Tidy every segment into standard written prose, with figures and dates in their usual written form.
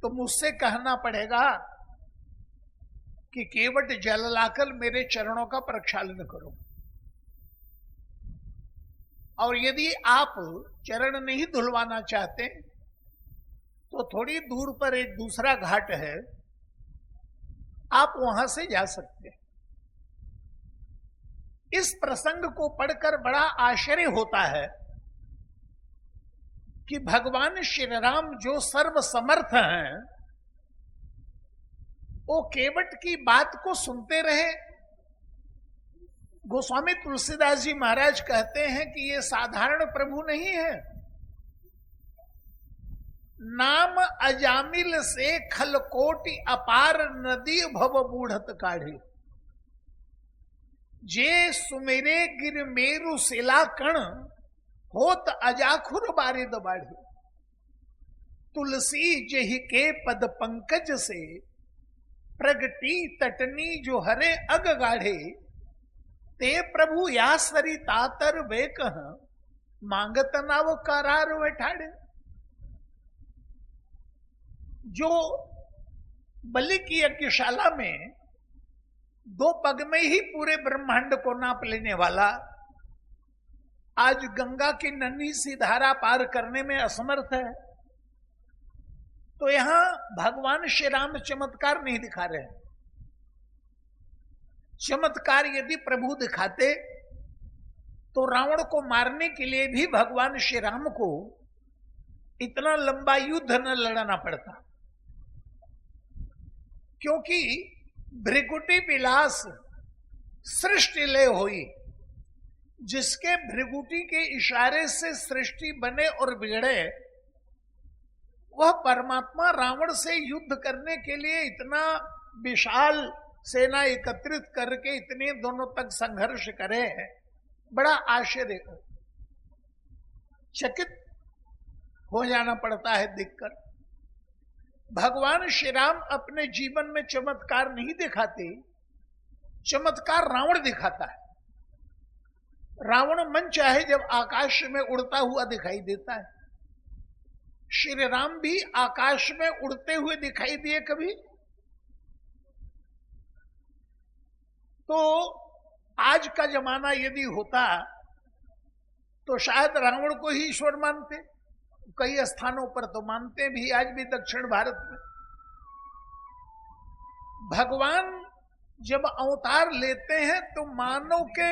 तो मुझसे कहना पड़ेगा कि केवट जल लाकर मेरे चरणों का प्रक्षालन करो। और यदि आप चरण नहीं धुलवाना चाहते तो थोड़ी दूर पर एक दूसरा घाट है, आप वहां से जा सकते हैं। इस प्रसंग को पढ़कर बड़ा आश्चर्य होता है कि भगवान श्री राम जो सर्व समर्थ हैं, वो केवट की बात को सुनते रहे। गोस्वामी तुलसीदास जी महाराज कहते हैं कि ये साधारण प्रभु नहीं है। नाम अजामिल से खलकोटि अपार नदी भव बूढ़त काढ़े, जे सुमेरे गिर मेरु शिला कण होत अजाखुर बारिद बाढ़े। तुलसी जहि के पद पंकज से प्रगटी तटनी जो हरे अग गाढ़े, ते प्रभु या सरी तातर वे कह मांगत नाव करार बैठाड़े। जो बलि की यज्ञशाला में 2 पग में ही पूरे ब्रह्मांड को नाप लेने वाला, आज गंगा की नन्ही सी धारा पार करने में असमर्थ है। तो यहां भगवान श्री राम चमत्कार नहीं दिखा रहे हैं। चमत्कार यदि प्रभु दिखाते तो रावण को मारने के लिए भी भगवान श्री राम को इतना लंबा युद्ध न लड़ना पड़ता, क्योंकि भृगुटी विलास सृष्टि लय हुई। जिसके भृगुटी के इशारे से सृष्टि बने और बिगड़े, वह परमात्मा रावण से युद्ध करने के लिए इतना विशाल सेना एकत्रित करके इतने दोनों तक संघर्ष करे है। बड़ा आश्चर्य, चकित हो जाना पड़ता है देखकर। भगवान श्री राम अपने जीवन में चमत्कार नहीं दिखाते, चमत्कार रावण दिखाता है। रावण मन चाहे जब आकाश में उड़ता हुआ दिखाई देता है। श्री राम भी आकाश में उड़ते हुए दिखाई दिए कभी? तो आज का जमाना यदि होता तो शायद रावण को ही ईश्वर मानते। कई स्थानों पर तो मानते भी, आज भी दक्षिण भारत में। भगवान जब अवतार लेते हैं तो मानव के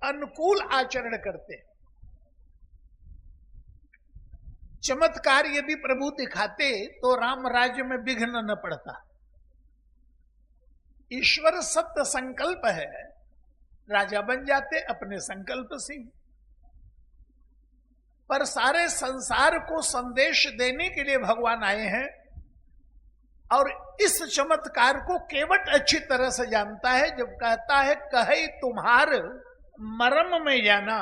अनुकूल आचरण करते हैं। चमत्कार यदि प्रभु दिखाते तो राम राज्य में विघ्न न पड़ता। ईश्वर सत्य संकल्प है, राजा बन जाते अपने संकल्प से। पर सारे संसार को संदेश देने के लिए भगवान आए हैं, और इस चमत्कार को केवट अच्छी तरह से जानता है। जब कहता है कहे तुम्हार मर्म में जाना,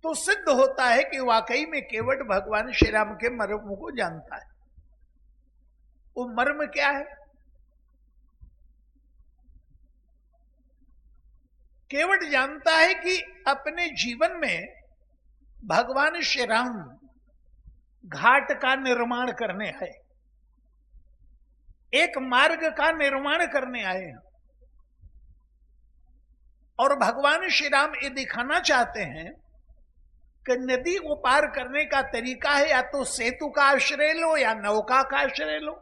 तो सिद्ध होता है कि वाकई में केवट भगवान श्री राम के मर्म को जानता है। वो मर्म क्या है? केवट जानता है कि अपने जीवन में भगवान श्री राम घाट का निर्माण करने आए, एक मार्ग का निर्माण करने आए हैं। और भगवान श्री राम ये दिखाना चाहते हैं कि नदी को पार करने का तरीका है या तो सेतु का आश्रय लो या नौका का आश्रय लो।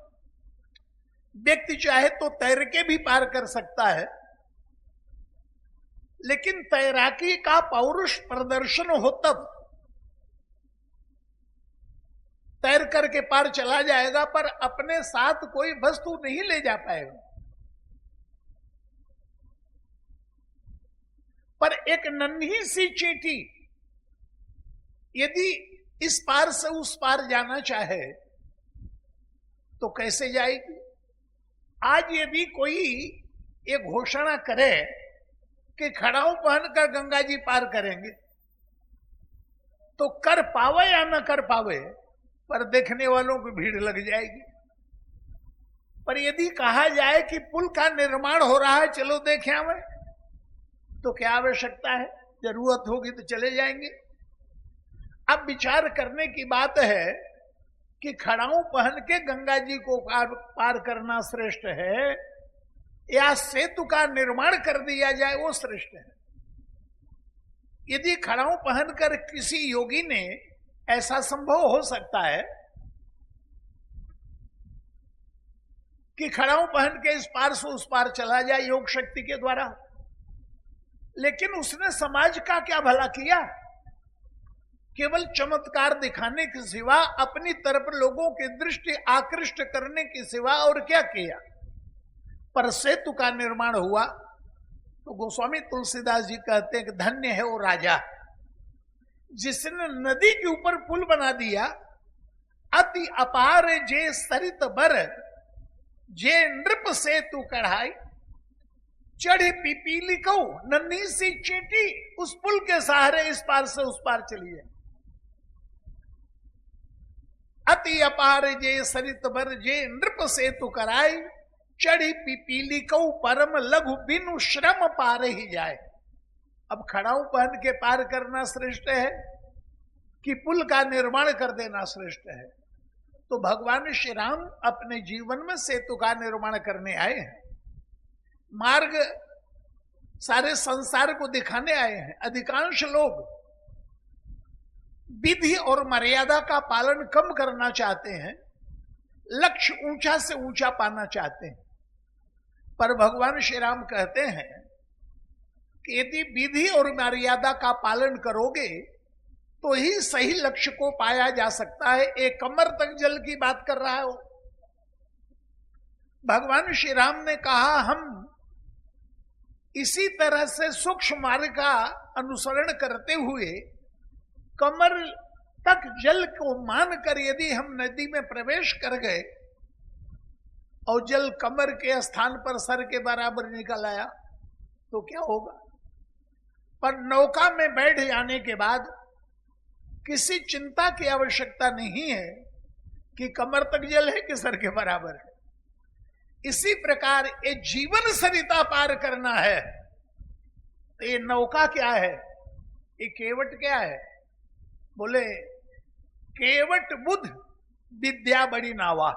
व्यक्ति चाहे तो तैर के भी पार कर सकता है, लेकिन तैराकी का पौरुष प्रदर्शन हो तब तैर करके पार चला जाएगा, पर अपने साथ कोई वस्तु नहीं ले जा पाएगा। पर एक नन्ही सी चींटी यदि इस पार से उस पार जाना चाहे तो कैसे जाएगी? आज यदि कोई ये घोषणा करे कि खड़ाऊ पहनकर गंगा जी पार करेंगे, तो कर पावे या न कर पावे, पर देखने वालों की भीड़ लग जाएगी। पर यदि कहा जाए कि पुल का निर्माण हो रहा है, चलो देखें हमें, तो क्या आवश्यकता है? जरूरत होगी तो चले जाएंगे। अब विचार करने की बात है कि खड़ाऊ पहन के गंगा जी को पार करना श्रेष्ठ है या सेतु का निर्माण कर दिया जाए वो श्रेष्ठ है। यदि खड़ाऊ पहनकर किसी योगी ने, ऐसा संभव हो सकता है कि खड़ाऊ पहन के इस पार से उस पार चला जाए योग शक्ति के द्वारा, लेकिन उसने समाज का क्या भला किया? केवल चमत्कार दिखाने के सिवा, अपनी तरफ लोगों की दृष्टि आकृष्ट करने के सिवा और क्या किया? पर सेतु का निर्माण हुआ तो गोस्वामी तुलसीदास जी कहते हैं कि धन्य है वो राजा जिसने नदी के ऊपर पुल बना दिया। अति अपार जे सरित बर, जे नृप सेतु कढ़ाई, चढ़े पिपीली को नन्ही सी चींटी उस पुल के सहारे इस पार से उस पार चली है। अति अपार जे सरित बर, जे नृप सेतु कराई, चढ़ी पिपीली को परम लघु बिनु श्रम पार ही जाए। अब खड़ाऊ पहन के पार करना श्रेष्ठ है कि पुल का निर्माण कर देना श्रेष्ठ है? तो भगवान श्री राम अपने जीवन में सेतु का निर्माण करने आए हैं, मार्ग सारे संसार को दिखाने आए हैं। अधिकांश लोग विधि और मर्यादा का पालन कम करना चाहते हैं, लक्ष्य ऊंचा से ऊंचा पाना चाहते हैं, पर भगवान श्री राम कहते हैं कि यदि विधि और मर्यादा का पालन करोगे तो ही सही लक्ष्य को पाया जा सकता है। एक कमर तक जल की बात कर रहा हो। भगवान श्री राम ने कहा हम इसी तरह से सूक्ष्म मार्ग का अनुसरण करते हुए कमर तक जल को मानकर यदि हम नदी में प्रवेश कर गए और जल कमर के स्थान पर सर के बराबर निकल आया तो क्या होगा? पर नौका में बैठ जाने के बाद किसी चिंता की आवश्यकता नहीं है कि कमर तक जल है कि सर के बराबर है। इसी प्रकार ये जीवन सरिता पार करना है तो ये नौका क्या है, ये केवट क्या है? बोले केवट बुध विद्या बड़ी नावा।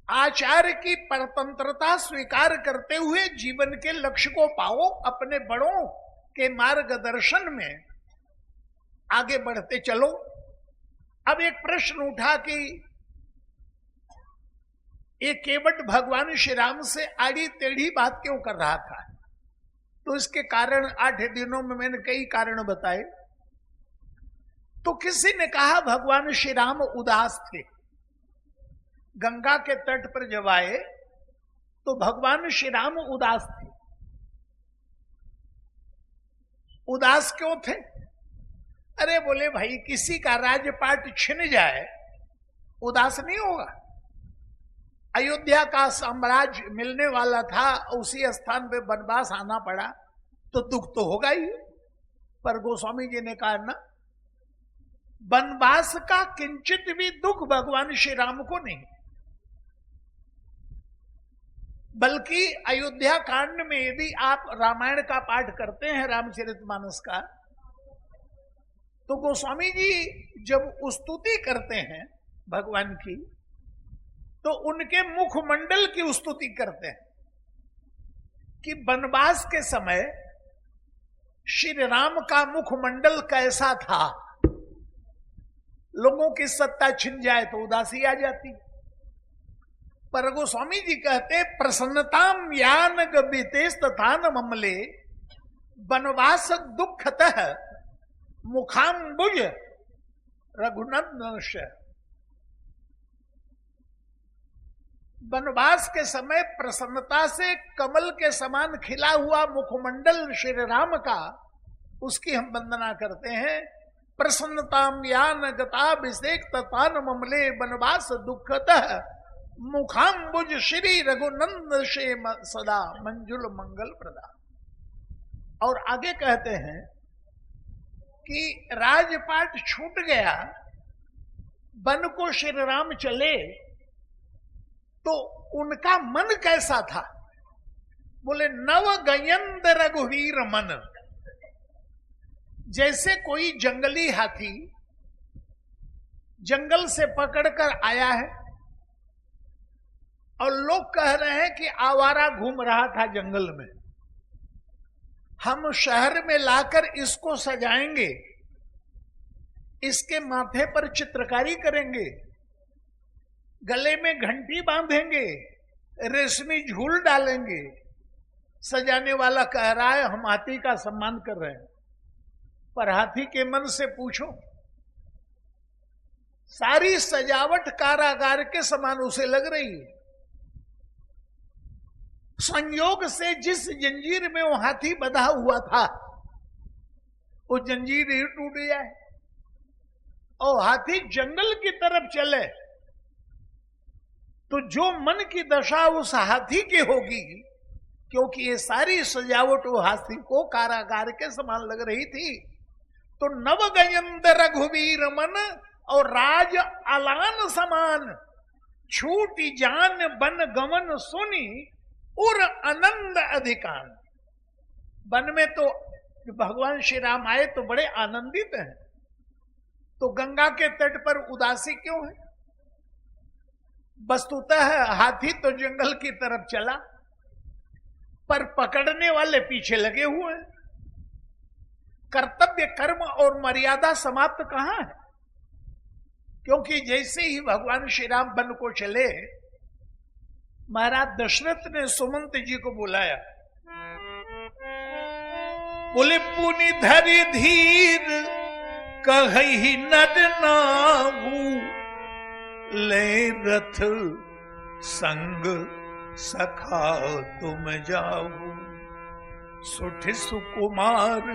आचार्य की परतंत्रता स्वीकार करते हुए जीवन के लक्ष्य को पाओ, अपने बड़ों के मार्गदर्शन में आगे बढ़ते चलो। अब एक प्रश्न उठा कि ये केवट भगवान श्री राम से आड़ी टेढ़ी बात क्यों कर रहा था? तो इसके कारण 8 दिनों में मैंने कई कारण बताए। तो किसी ने कहा भगवान श्री राम उदास थे। गंगा के तट पर जब आए तो भगवान श्री राम उदास थे। उदास क्यों थे? अरे बोले भाई किसी का राजपाट छिन जाए उदास नहीं होगा। अयोध्या का साम्राज्य मिलने वाला था, उसी स्थान पे वनवास आना पड़ा तो दुख तो होगा ही। पर गोस्वामी जी ने कहा ना, वनवास का किंचित भी दुख भगवान श्री राम को नहीं, बल्कि अयोध्या कांड में यदि आप रामायण का पाठ करते हैं, रामचरितमानस का, तो गोस्वामी जी जब स्तुति करते हैं भगवान की तो उनके मुखमंडल की स्तुति करते हैं कि वनवास के समय श्री राम का मुखमंडल कैसा था। लोगों की सत्ता छिन जाए तो उदासी आ जाती। पर गोस्वामी जी कहते प्रसन्नताम यान गबितेस तथान ममले वनवास दुखतः मुखाम्बुज रघुनंदनश। वनवास के समय प्रसन्नता से कमल के समान खिला हुआ मुखमंडल श्री राम का, उसकी हम वंदना करते हैं। प्रसन्नताम यान गताभिषेक तथान ममले वनवास दुखतः मुखाम्बुज श्री रघुनंद से सदा मंजुल मंगल प्रदा। और आगे कहते हैं कि राजपाट छूट गया, वन को श्री राम चले तो उनका मन कैसा था? बोले नव गयंद रघुवीर मन। जैसे कोई जंगली हाथी जंगल से पकड़कर आया है और लोग कह रहे हैं कि आवारा घूम रहा था जंगल में। हम शहर में लाकर इसको सजाएंगे, इसके माथे पर चित्रकारी करेंगे, गले में घंटी बांधेंगे, रेशमी झूल डालेंगे। सजाने वाला कह रहा है हम हाथी का सम्मान कर रहे हैं, पर हाथी के मन से पूछो, सारी सजावट कारागार के समान उसे लग रही है। संयोग से जिस जंजीर में वो हाथी बंधा हुआ था वो जंजीर ही टूट जाए और हाथी जंगल की तरफ चले तो जो मन की दशा उस हाथी की होगी, क्योंकि ये सारी सजावट वो हाथी को कारागार के समान लग रही थी। तो नव गयंद रघुवीर मन और राज अलान समान, छूटी जान बन गमन सुनी उर आनंद अधिकान। वन में तो भगवान श्री राम आए तो बड़े आनंदित हैं, तो गंगा के तट पर उदासी क्यों है? वस्तुतः हाथी तो जंगल की तरफ चला, पर पकड़ने वाले पीछे लगे हुए हैं। कर्तव्य, कर्म और मर्यादा समाप्त कहां है? क्योंकि जैसे ही भगवान श्री राम वन को चले, महाराज दशरथ ने सुमंत जी को बुलाया, बोले पुनि धरि धीर कहि नर नाहु, ले रथ संग सखा तुम जाऊ। सुठ सुकुमार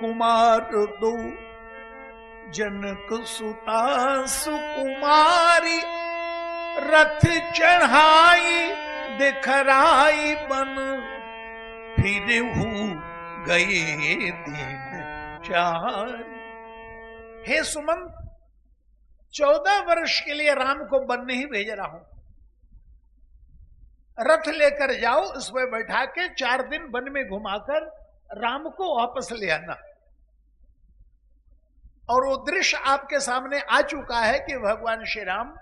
कुमार दो, जनक सुता सुकुमारी, रथ चढ़ाई दिखराई बन, फिर गए दिन चार। हे सुमंत, 14 वर्ष के लिए राम को वन नहीं भेज रहा हूं, रथ लेकर जाओ, इसमें बैठा के 4 दिन वन में घुमाकर राम को वापस ले आना। और वो दृश्य आपके सामने आ चुका है कि भगवान श्री राम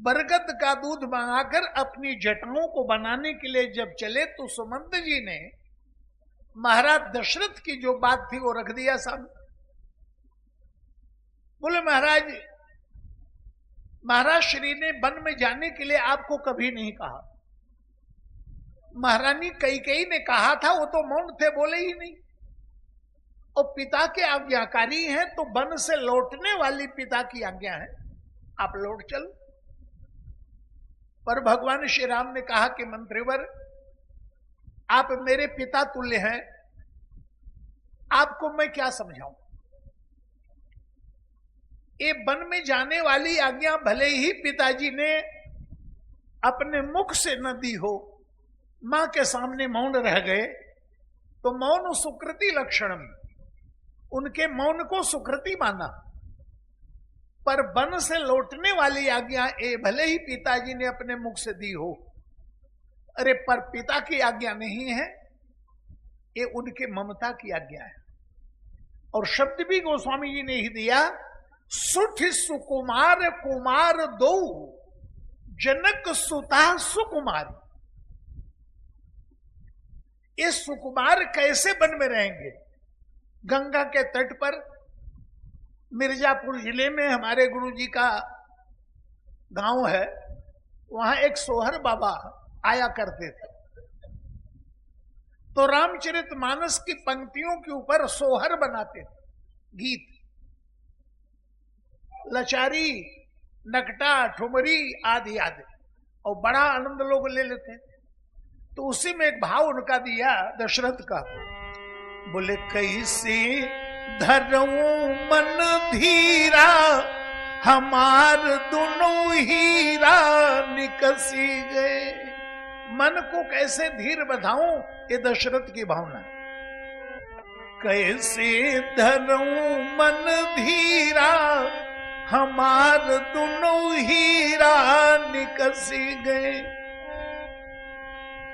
बरगद का दूध मंगाकर अपनी जटाओं को बनाने के लिए जब चले तो सुमंत जी ने महाराज दशरथ की जो बात थी वो रख दिया सामने। बोले महाराज, महाराज श्री ने वन में जाने के लिए आपको कभी नहीं कहा। महारानी कैकेयी ने कहा था, वो तो मौन थे, बोले ही नहीं। और पिता के आज्ञाकारी हैं तो वन से लौटने वाली पिता की आज्ञा है, आप लौट चलो। पर भगवान श्री राम ने कहा कि मंत्रीवर, आप मेरे पिता तुल्य हैं, आपको मैं क्या समझाऊं। ये वन में जाने वाली आज्ञा भले ही पिताजी ने अपने मुख से न दी हो, मां के सामने मौन रह गए, तो मौन सुकृति लक्षणम, उनके मौन को सुकृति माना। पर वन से लौटने वाली आज्ञा ये भले ही पिताजी ने अपने मुख से दी हो, अरे पर पिता की आज्ञा नहीं है, ये उनके ममता की आज्ञा है। और शब्द भी गोस्वामी जी ने ही दिया, सुठ सुकुमार कुमार दो, जनक सुता सुकुमारी। ये सुकुमार कैसे वन में रहेंगे? गंगा के तट पर मिर्जापुर जिले में हमारे गुरु जी का गांव है, वहां एक सोहर बाबा आया करते थे। तो रामचरितमानस की पंक्तियों के ऊपर सोहर बनाते थे, गीत, लचारी, नकटा, ठुमरी आदि आदि, और बड़ा आनंद लोग ले लेते। तो उसी में एक भाव उनका दिया दशरथ का, बोले कैसे धरऊं मन धीरा, हमार दोनों हीरा निकसी गए। मन को कैसे धीर बधाऊं, ये दशरथ की भावना। कैसे धरऊं मन धीरा, हमार दोनों हीरा निकसी गए।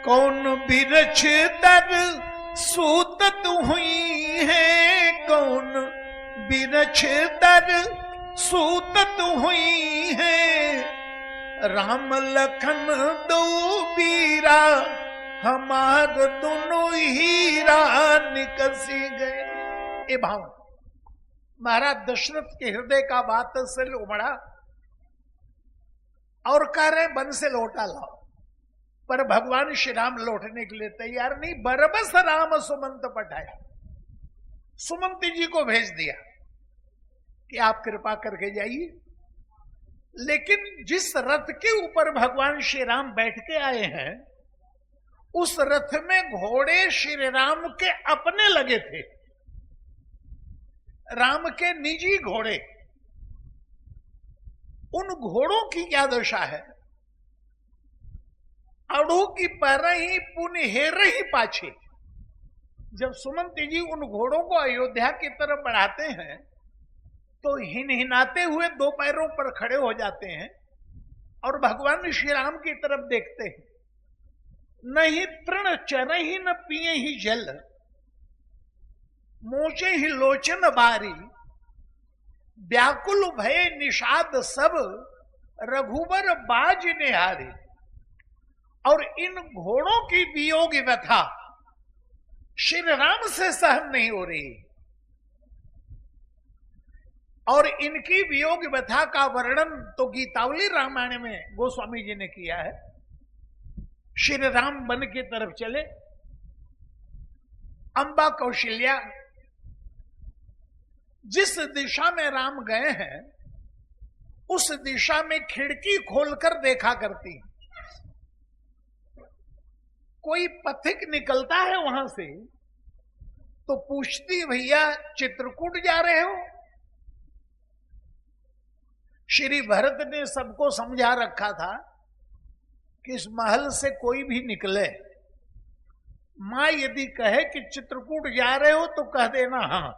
कौन बिरछ दर सूतत हुई है, कौन बिरछ दर सूतत हुई है, राम लखन दो बीरा, हमार दोनों हीरा निकसी गए। ये भाव महाराज दशरथ के हृदय का बात से उमड़ा और कह रहे वन से लौटा लाओ, पर भगवान श्री राम लौटने के लिए तैयार नहीं। बरबस राम सुमंत पठाया, सुमंत जी को भेज दिया कि आप कृपा करके जाइए। लेकिन जिस रथ के ऊपर भगवान श्री राम बैठ के आए हैं, उस रथ में घोड़े श्री राम के अपने लगे थे, राम के निजी घोड़े। उन घोड़ों की क्या दशा है? अड़ू की पर ही पुन हेर ही पाछे। जब सुमंत जी उन घोड़ों को अयोध्या की तरफ बढ़ाते हैं तो हिनहिनाते हुए दो पैरों पर खड़े हो जाते हैं और भगवान श्री राम की तरफ देखते हैं। नहीं तृण चर ही न पिए ही जल, मोचे ही लोचन बारी, व्याकुल भय निषाद सब, रघुबर बाज निहारी। और इन घोड़ों की वियोग व्यथा श्री राम से सहन नहीं हो रही, और इनकी वियोग व्यथा का वर्णन तो गीतावली रामायण में गोस्वामी जी ने किया है। श्री राम वन की तरफ चले, अंबा कौशल्या जिस दिशा में राम गए हैं उस दिशा में खिड़की खोलकर देखा करती। कोई पथिक निकलता है वहां से तो पूछती, भैया चित्रकूट जा रहे हो? श्री भरत ने सबको समझा रखा था कि इस महल से कोई भी निकले, मां यदि कहे कि चित्रकूट जा रहे हो तो कह देना हां,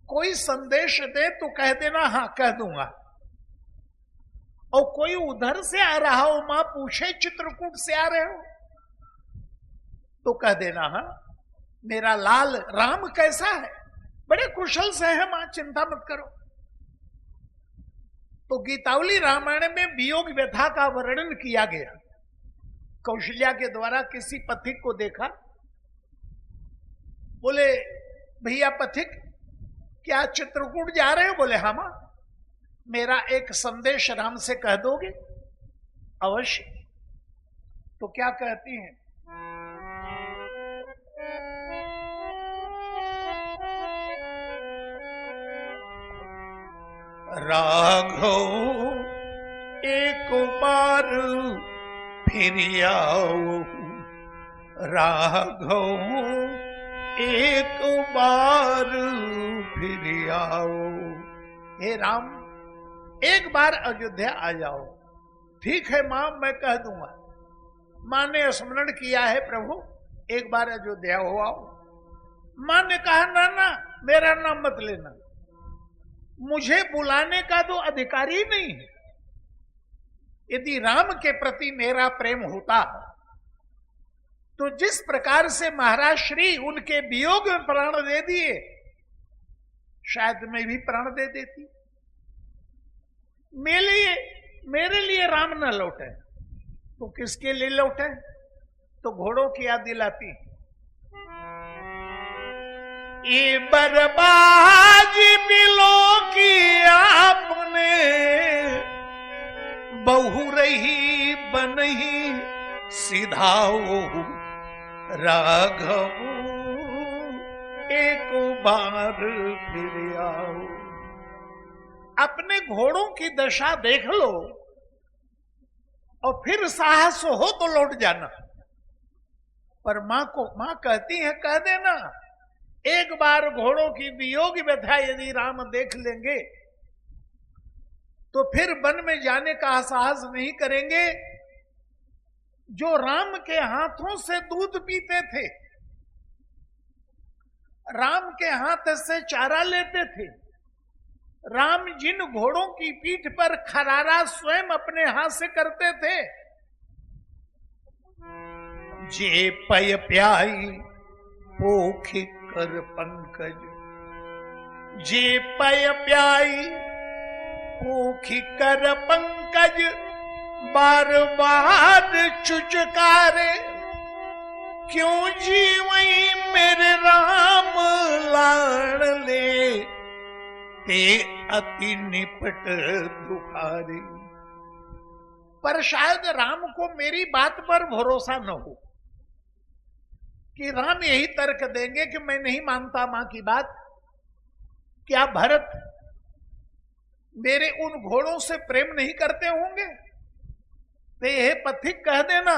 कोई संदेश दे तो कह देना हां कह दूंगा, और कोई उधर से आ रहा हो, मां पूछे चित्रकूट से आ रहे हो तो कह देना हां, मेरा लाल राम कैसा है? बड़े कुशल से है मां, चिंता मत करो। तो गीतावली रामायण में वियोग व्यथा का वर्णन किया गया। कौशल्या के द्वारा किसी पथिक को देखा, बोले भैया पथिक क्या चित्रकूट जा रहे हो? बोले हाँ मां, मेरा एक संदेश राम से कह दोगे? अवश्य। तो क्या कहती हैं? राघव एक बार फिर आओ, राघव एक बार फिर आओ। हे राम, एक बार अयोध्या आ जाओ। ठीक है मां, मैं कह दूंगा। मां ने स्मरण किया है, प्रभु एक बार अयोध्या हो आओ। मां ने कहा ना ना, मेरा नाम मत लेना, मुझे बुलाने का तो अधिकार ही नहीं है। यदि राम के प्रति मेरा प्रेम होता तो जिस प्रकार से महाराज श्री उनके वियोग में प्राण दे दिए, शायद मैं भी प्राण दे देती। मेरे लिए राम न लौटे तो किसके लिए लौटे? तो घोड़ों की याद दिलाती। ये बर्बाद मिलो की आपने, बहु रही बनही सिधाओ, राघव एक बार फिर आओ। अपने घोड़ों की दशा देख लो और फिर साहस हो तो लौट जाना। पर मां कहती है कह देना, एक बार घोड़ों की वियोग व्यथा यदि राम देख लेंगे तो फिर वन में जाने का साहस नहीं करेंगे। जो राम के हाथों से दूध पीते थे, राम के हाथ से चारा लेते थे, राम जिन घोड़ों की पीठ पर खरारा स्वयं अपने हाथ से करते थे, जे पय प्याई पोखी कर पंकज, जे पय प्याई पूखी कर पंकज बार बार चुचकारे, क्यों जीवई मेरे राम लाड़ ले, ते अति निपट दुखारे। पर शायद राम को मेरी बात पर भरोसा न हो कि राम यही तर्क देंगे कि मैं नहीं मानता मां की बात, क्या भरत मेरे उन घोड़ों से प्रेम नहीं करते होंगे? तो यह पथिक कह देना,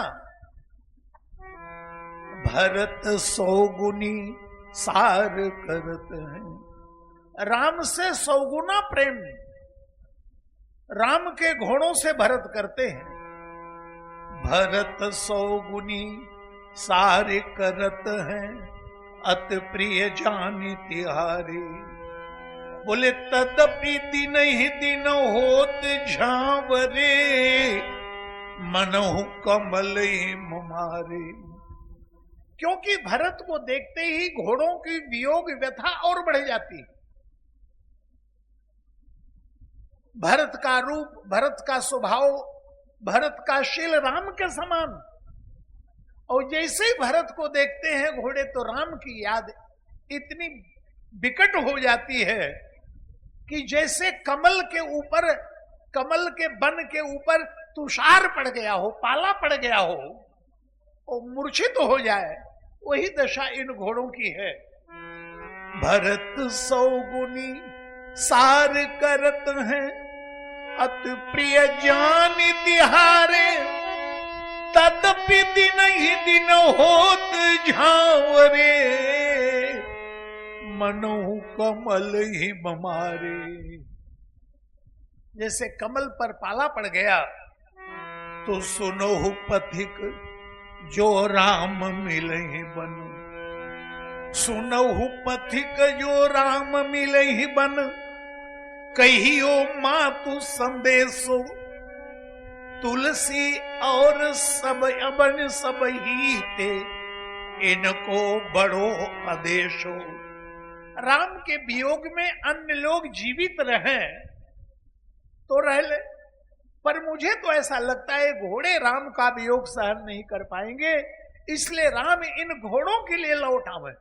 भरत सौगुनी सार करत हैं। राम से सौगुना प्रेम राम के घोड़ों से भरत करते हैं। भरत सौगुनी सारे करत हैं, अति प्रिय जानि तिहारे। बोले तदपि दिन ही दिन होत झांवरे, मनहु कमल मारे। क्योंकि भरत को देखते ही घोड़ों की वियोग व्यथा और बढ़ जाती। भरत का रूप, भरत का स्वभाव, भरत का शील राम के समान। और जैसे ही भरत को देखते हैं घोड़े, तो राम की याद इतनी विकट हो जाती है कि जैसे कमल के ऊपर, कमल के बन के ऊपर तुषार पड़ गया हो, पाला पड़ गया हो और मूर्छित तो हो जाए, वही दशा इन घोड़ों की है। भरत सौगुनी सार करत हैं, अति प्रिय जानि तिहारे। तदपि दिन ही दिन होत झांवरे, मनहु कमल ही मारे। जैसे कमल पर पाला पड़ गया, तो सुनहु पथिक जो राम मिले बन। सुनहु पथिक जो राम मिले बन, कहियो मातु संदेशो। तुलसी और सब अबन सब ही थे, इनको बड़ो आदेशो। राम के वियोग में अन्य लोग जीवित रहे तो रह ले, पर मुझे तो ऐसा लगता है घोड़े राम का वियोग सहन नहीं कर पाएंगे, इसलिए राम इन घोड़ों के लिए लौट आवे।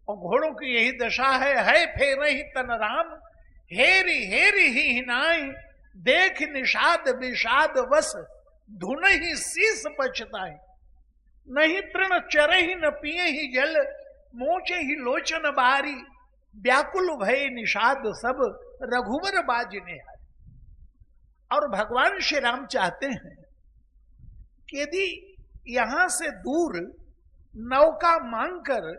और घोड़ों की यही दशा है फेर ही तन राम, हेरी हेरी ही हिनाई। देख निषाद विषाद वस, धुन ही शीस पछताए। नहीं तृण चरे ही न पिए ही जल, मोचे ही लोचन बारी। व्याकुल भय निषाद सब, रघुवर बाजने हारी। और भगवान श्री राम चाहते हैं कि यदि यहां से दूर नौका मांगकर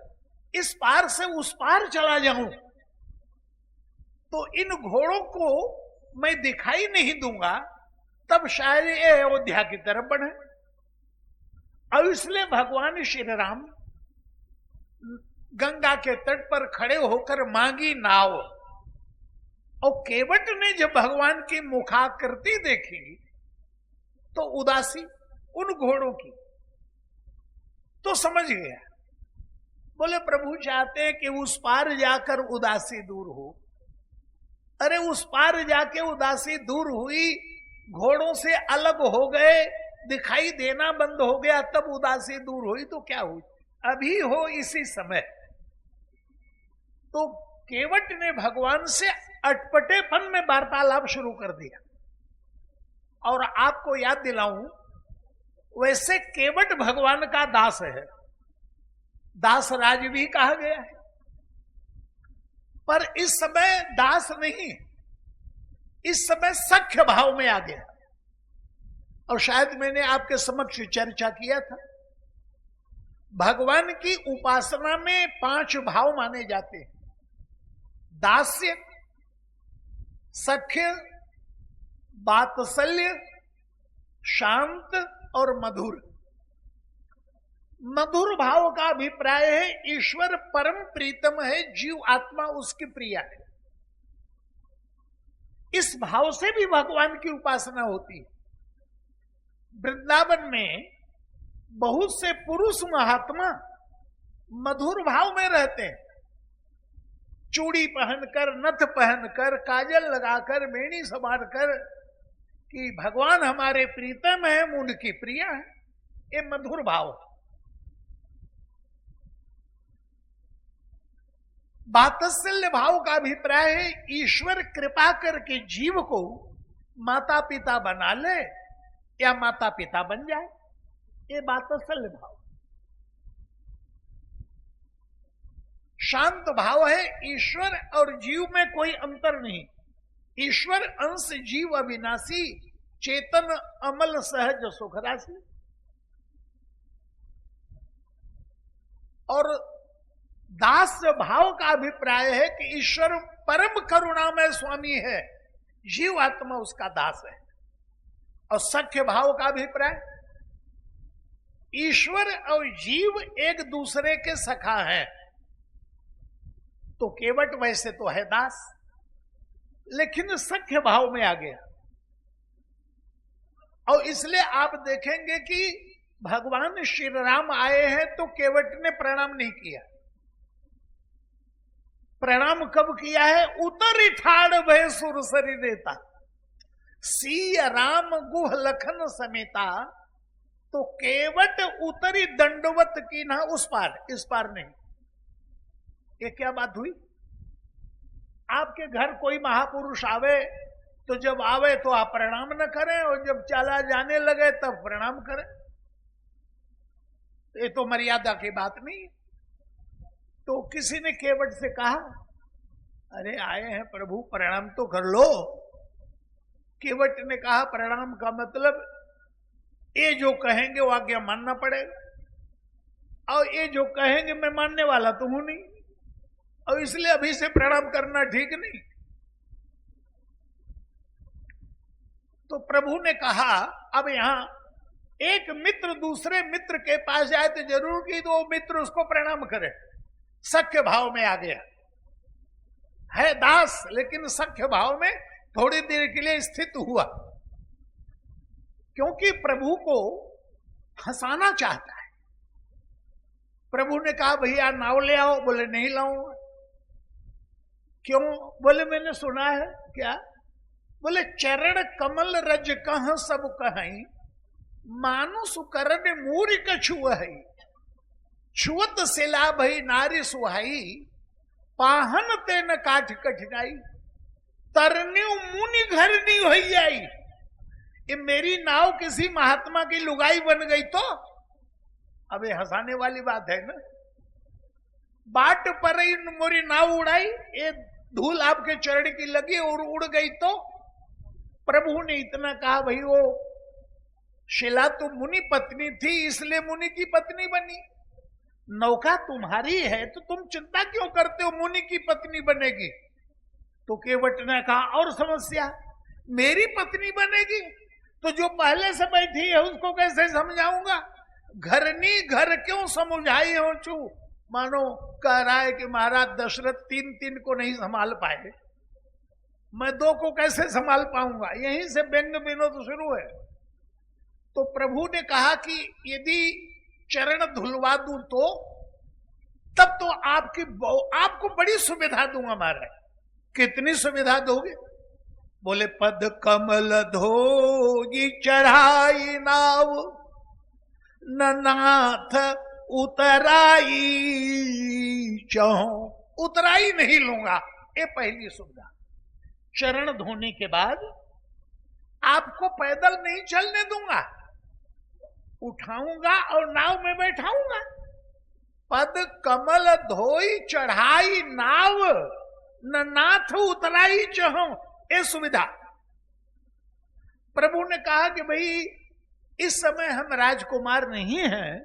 इस पार से उस पार चला जाऊं, तो इन घोड़ों को मैं दिखाई नहीं दूंगा, तब शायद ये अयोध्या की तरफ बढ़े। और इसलिए भगवान श्री राम गंगा के तट पर खड़े होकर मांगी नाव। और केवट ने जब भगवान की मुखाकृति देखी, तो उदासी उन घोड़ों की, तो समझ गया। बोले प्रभु चाहते हैं कि उस पार जाकर उदासी दूर हो। अरे उस पार जाके उदासी दूर हुई, घोड़ों से अलग हो गए, दिखाई देना बंद हो गया, तब उदासी दूर हुई तो क्या हुई? अभी हो इसी समय। तो केवट ने भगवान से अटपटेपन में वार्तालाप शुरू कर दिया। और आपको याद दिलाऊं, वैसे केवट भगवान का दास है, दास राज भी कहा गया है। पर इस समय दास नहीं, इस समय सख्य भाव में आ गया। और शायद मैंने आपके समक्ष चर्चा किया था, भगवान की उपासना में 5 भाव माने जाते हैं: दास्य, सख्य, वात्सल्य, शांत और मधुर। मधुर भाव का अभिप्राय है ईश्वर परम प्रीतम है, जीव आत्मा उसकी प्रिया है। इस भाव से भी भगवान की उपासना होती है। वृंदावन में बहुत से पुरुष महात्मा मधुर भाव में रहते हैं। चूड़ी पहनकर, नथ पहनकर, काजल लगाकर, मेणी संवारकर कि भगवान हमारे प्रीतम है, उनकी प्रिय है, ये मधुर भाव। वात्सल्य भाव का अभिप्राय है ईश्वर कृपा करके जीव को माता पिता बना ले या माता पिता बन जाए, ये वात्सल्य भाव। शांत भाव है ईश्वर और जीव में कोई अंतर नहीं। ईश्वर अंश, जीव अविनाशी, चेतन अमल सहज सुख राशि। और दास भाव का अभिप्राय है कि ईश्वर परम करुणामय स्वामी है, जीव आत्मा उसका दास है। और सख्य भाव का अभिप्राय, ईश्वर और जीव एक दूसरे के सखा हैं। तो केवट वैसे तो है दास, लेकिन सख्य भाव में आ गया। और इसलिए आप देखेंगे कि भगवान श्री राम आए हैं तो केवट ने प्रणाम नहीं किया। प्रणाम कब किया है? उतर ठाड़ भय सुरसरी देता, सीय राम गुह लखन समेता। तो केवट उतरी दंडवत की ना उस पार, इस पार नहीं। ये क्या बात हुई? आपके घर कोई महापुरुष आवे तो जब आवे तो आप प्रणाम न करें, और जब चला जाने लगे तब प्रणाम करें। ये तो मर्यादा की बात नहीं। तो किसी ने केवट से कहा, अरे आए हैं प्रभु, प्रणाम तो कर लो। केवट ने कहा, प्रणाम का मतलब ये जो कहेंगे वो आज्ञा मानना पड़ेगा, और ये जो कहेंगे मैं मानने वाला तो हूं नहीं, और इसलिए अभी से प्रणाम करना ठीक नहीं। तो प्रभु ने कहा, अब यहां एक मित्र दूसरे मित्र के पास जाए तो जरूर कि वो मित्र उसको प्रणाम करे। सख्य भाव में आ गया है दास, लेकिन सख्य भाव में थोड़ी देर के लिए स्थित हुआ, क्योंकि प्रभु को हंसाना चाहता है। प्रभु ने कहा, भैया नाव ले आओ। बोले नहीं लाऊंगा। क्यों? बोले मैंने सुना है। क्या? बोले चरण कमल रज कह सब कहीं, मानुष करण मूरी कछुआ है, छुअत सिला भई नारी सुहाई, पाहन तेन काठ कठिनाई, तरन्यू मुनि घर नहीं हो आई। ये मेरी नाव किसी महात्मा की लुगाई बन गई तो अब ये हंसाने वाली बात है ना। बाट पर मोरी नाव उड़ाई, ये धूल आपके चरण की लगी और उड़ गई तो। प्रभु ने इतना कहा, भाई वो शिला तो मुनि पत्नी थी इसलिए मुनि की पत्नी बनी, नौका तुम्हारी है तो तुम चिंता क्यों करते हो, मुनि की पत्नी बनेगी। तो केवट ने कहा, और समस्या? मेरी पत्नी बनेगी तो जो पहले से बैठी है उसको कैसे समझाऊंगा? घरनी घर क्यों समझाई हो चू। मानो कह रहा है कि महाराज दशरथ तीन को नहीं संभाल पाए, मैं दो को कैसे संभाल पाऊंगा। यहीं से व्यंग विनोद शुरू है। तो प्रभु ने कहा कि यदि चरण धुलवा दूं तो तब तो आपको बड़ी सुविधा दूंगा महाराज। कितनी सुविधा दोगे? बोले पद कमल धोगी चढ़ाई नाव, ननाथ उतराई चहो। उतराई नहीं लूंगा, ये पहली सुविधा। चरण धोने के बाद आपको पैदल नहीं चलने दूंगा, उठाऊंगा और नाव में बैठाऊंगा। पद कमल धोई चढ़ाई नाव, न नाथ उतराई चहो, ये सुविधा। प्रभु ने कहा कि भाई इस समय हम राजकुमार नहीं हैं,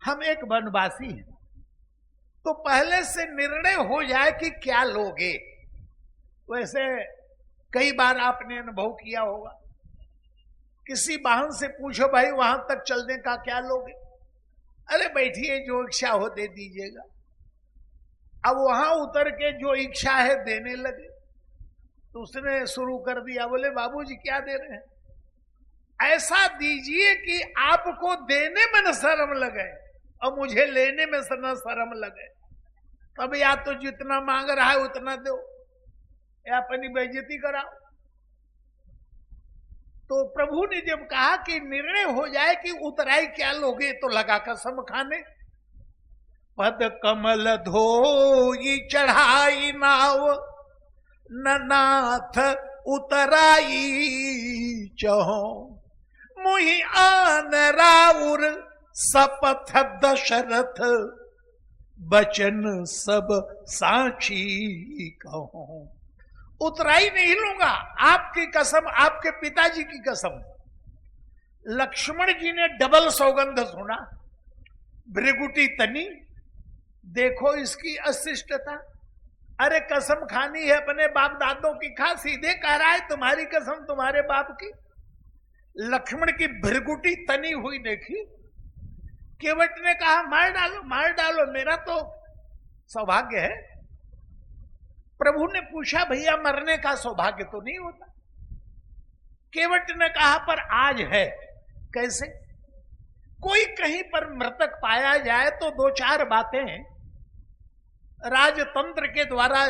हम एक वनवासी हैं, तो पहले से निर्णय हो जाए कि क्या लोगे। वैसे कई बार आपने अनुभव किया होगा, किसी वाहन से पूछो भाई वहां तक चलने का क्या लोगे, अरे बैठिए जो इच्छा हो दे दीजिएगा। अब वहां उतर के जो इच्छा है देने लगे, तो उसने शुरू कर दिया, बोले बाबूजी क्या दे रहे हैं? ऐसा दीजिए कि आपको देने में न शर्म लगे और मुझे लेने में न शर्म लगे। तब या तो जितना मांग रहा है उतना दो या अपनी बेइज्जती कराओ। तो प्रभु ने जब कहा कि निर्णय हो जाए कि उतराई क्या लोगे, तो लगा कसम खाने। पद कमल धोई चढ़ाई नाव, ननाथ उतराई चहो, मुहि आन राउर सपथ दशरथ, बचन सब साक्षी कहो। उतराई नहीं लूंगा, आपकी कसम, आपके पिताजी की कसम। लक्ष्मण जी ने डबल सौगंध सुना। भृगुटी तनी, देखो इसकी अशिष्टता। अरे कसम खानी है अपने बाप दादों की, खा। सीधे कह रहा है तुम्हारी कसम तुम्हारे बाप की। लक्ष्मण की भृगुटी तनी हुई देखी। केवट ने कहा मार डालो मार डालो, मेरा तो सौभाग्य है। प्रभु ने पूछा भैया मरने का सौभाग्य तो नहीं होता। केवट ने कहा पर आज है। कैसे? कोई कहीं पर मृतक पाया जाए तो दो चार बातें राजतंत्र के द्वारा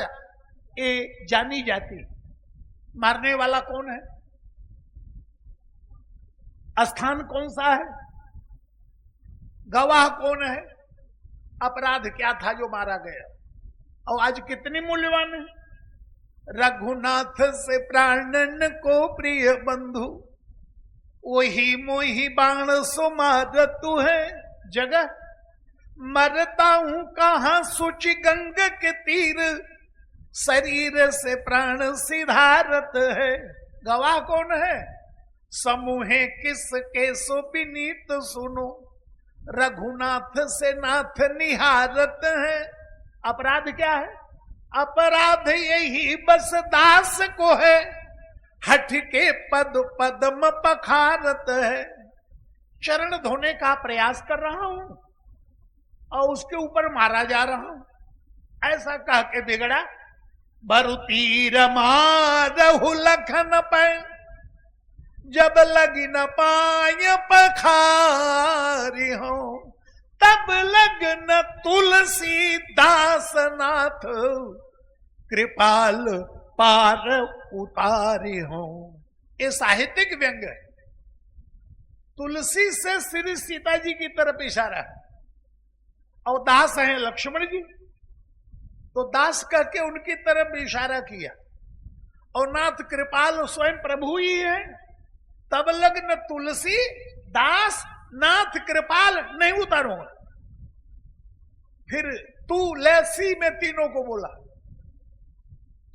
ये जानी जाती। मारने वाला कौन है, स्थान कौन सा है, गवाह कौन है, अपराध क्या था जो मारा गया। और आज कितनी मूल्यवान है। रघुनाथ से प्राणन को प्रिय बंधु, वही मोही बाण सो मारतु है। जगह मरता हूं कहां सुचि गंग के तीर, शरीर से प्राण सिधारत है। गवाह कौन है? समूहे किसके सो विनीत सुनो, रघुनाथ से नाथ निहारत है। अपराध क्या है? अपराध यही बस दास को है, हठ के पद पद्म पखारत है। चरण धोने का प्रयास कर रहा हूं और उसके ऊपर मारा जा रहा हूं। ऐसा कह के बिगड़ा। बरुतीर मारहु लखन पे, जब लगी न पाय पखारी हो, तब लगन तुलसी दास नाथ, कृपाल पार उतारी हो। ये साहित्यिक व्यंग है। तुलसी से श्री सीता जी की तरफ इशारा है और दास हैं लक्ष्मण जी, तो दास करके उनकी तरफ इशारा किया। और नाथ कृपाल स्वयं प्रभु ही है। तब लग्न तुलसी दास नाथ कृपाल नहीं उतारूंगा। फिर तू लसी में तीनों को बोला।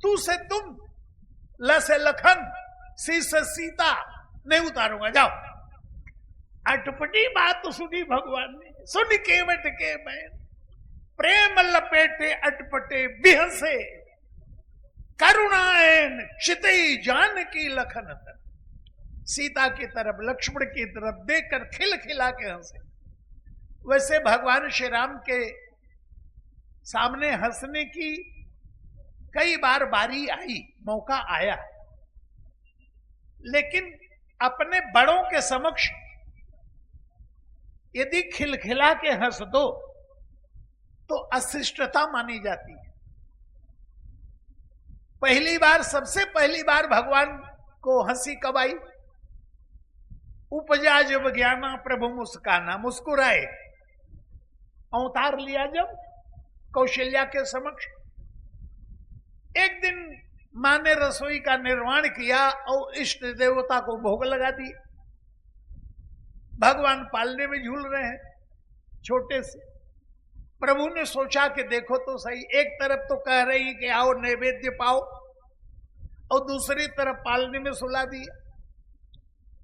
तू से तुम, ल से लखन, सी से सीता, नहीं उतारूंगा, जाओ। अटपटी बात तो सुनी भगवान ने। सुन केवट के बैन, प्रेम लपेटे अटपटे बिहसे, करुणाएन चितई जान की लखन तन। सीता की तरफ लक्ष्मण की तरफ देखकर खिल खिला के हंसे। वैसे भगवान श्री राम के सामने हंसने की कई बार बारी आई, मौका आया, लेकिन अपने बड़ों के समक्ष यदि खिलखिला के हंस दो तो अशिष्टता मानी जाती है। पहली बार, सबसे पहली बार भगवान को हंसी कब आई? उपजा जब ज्ञाना प्रभु मुस्काना, मुस्कुराए। अवतार लिया जब कौशल्या के समक्ष। एक दिन मां ने रसोई का निर्माण किया और इष्ट देवता को भोग लगा दी। भगवान पालने में झूल रहे हैं छोटे से। प्रभु ने सोचा कि देखो तो सही, एक तरफ तो कह रही कि आओ नैवेद्य पाओ, और दूसरी तरफ पालने में सुला दिया।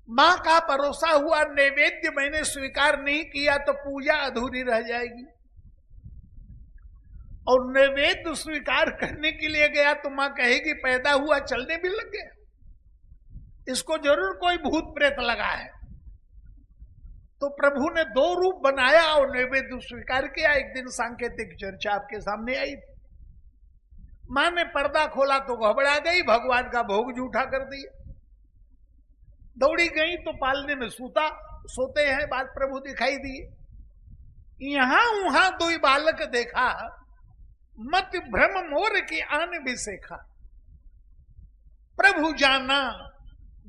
मां का परोसा हुआ नैवेद्य मैंने स्वीकार नहीं किया तो पूजा अधूरी रह जाएगी। और नैवेद्य स्वीकार करने के लिए गया तो मां कहेगी पैदा हुआ चलने भी लग गया, इसको जरूर कोई भूत प्रेत लगा है। तो प्रभु ने दो रूप बनाया और नैवेद्य स्वीकार किया। एक दिन सांकेतिक चर्चा आपके सामने आई। मां ने पर्दा खोला तो घबरा गई, भगवान का भोग जूठा कर दिया। दौड़ी गई तो पालने में सोते हैं, बात प्रभु दिखाई दिए। यहां वहां दो बालक देखा, मत भ्रम मोर की आन भी सेखा। प्रभु जाना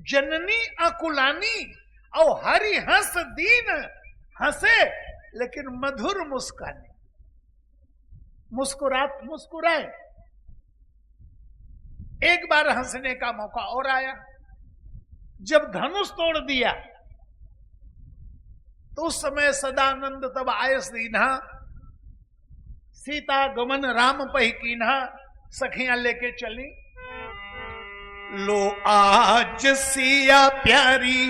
जननी अकुलानी, और हरि हंस दीन हंसे लेकिन मधुर मुस्काने, मुस्कुराए। एक बार हंसने का मौका और आया, जब धनुष तोड़ दिया तो उस समय सदानंद तब आयस दीन्हा, सीता गमन राम पही कीन्हा, सखियां लेके चली। लो आज सिया प्यारी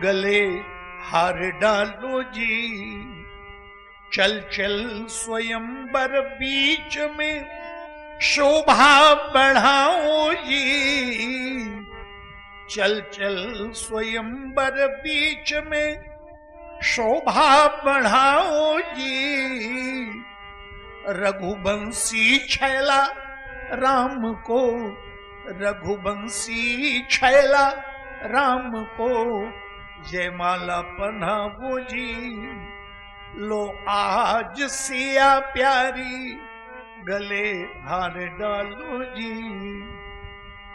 गले हार डालो जी, चल चल स्वयंवर बीच में शोभा बढ़ाओ जी, चल चल स्वयंवर बीच में शोभा बढ़ाओ जी। रघुवंशी छैला राम को, रघुवंशी छैला राम को जयमाला पहनाओ जी। लो आज सिया प्यारी गले हार डालो जी।